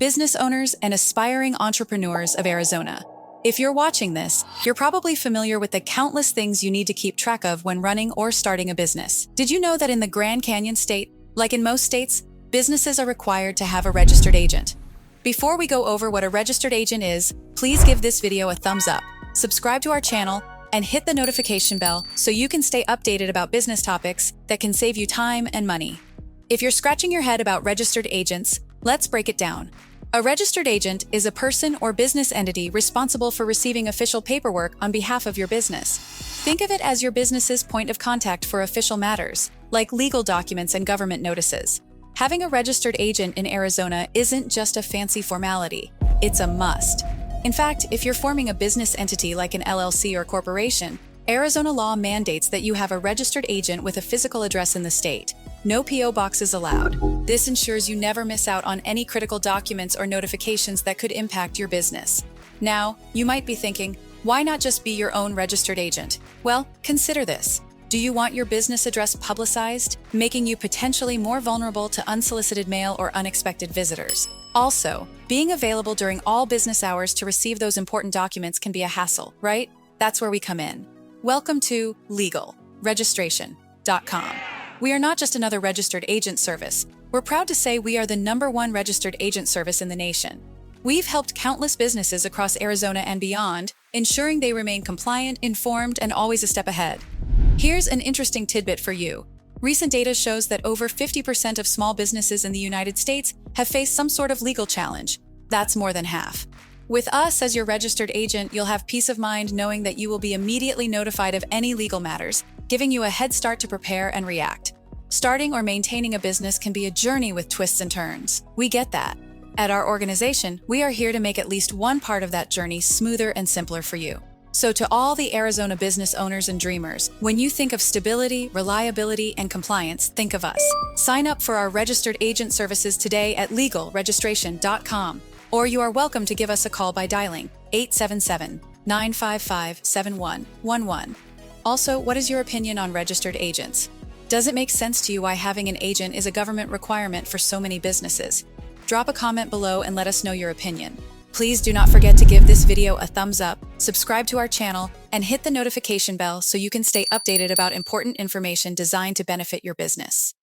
business owners, and aspiring entrepreneurs of Arizona. If you're watching this, you're probably familiar with the countless things you need to keep track of when running or starting a business. Did you know that in the Grand Canyon state, like in most states, businesses are required to have a registered agent? Before we go over what a registered agent is, please give this video a thumbs up, subscribe to our channel, and hit the notification bell so you can stay updated about business topics that can save you time and money. If you're scratching your head about registered agents, let's break it down. A registered agent is a person or business entity responsible for receiving official paperwork on behalf of your business. Think of it as your business's point of contact for official matters, like legal documents and government notices. Having a registered agent in Arizona isn't just a fancy formality, it's a must. In fact, if you're forming a business entity like an LLC or corporation, Arizona law mandates that you have a registered agent with a physical address in the state. No PO boxes allowed. This ensures you never miss out on any critical documents or notifications that could impact your business. Now, you might be thinking, why not just be your own registered agent? Well, consider this. Do you want your business address publicized, making you potentially more vulnerable to unsolicited mail or unexpected visitors? Also, being available during all business hours to receive those important documents can be a hassle, right? That's where we come in. Welcome to legalregistration.com. We are not just another registered agent service. We're proud to say we are the #1 registered agent service in the nation. We've helped countless businesses across Arizona and beyond, ensuring they remain compliant, informed, and always a step ahead. Here's an interesting tidbit for you. Recent data shows that over 50% of small businesses in the United States have faced some sort of legal challenge. That's more than half. With us as your registered agent, you'll have peace of mind knowing that you will be immediately notified of any legal matters, giving you a head start to prepare and react. Starting or maintaining a business can be a journey with twists and turns. We get that. At our organization, we are here to make at least one part of that journey smoother and simpler for you. So to all the Arizona business owners and dreamers, when you think of stability, reliability, and compliance, think of us. Sign up for our registered agent services today at legalregistration.com, or you are welcome to give us a call by dialing 877-955-7111. Also, what is your opinion on registered agents? Does it make sense to you why having an agent is a government requirement for so many businesses? Drop a comment below and let us know your opinion. Please do not forget to give this video a thumbs up, subscribe to our channel, and hit the notification bell so you can stay updated about important information designed to benefit your business.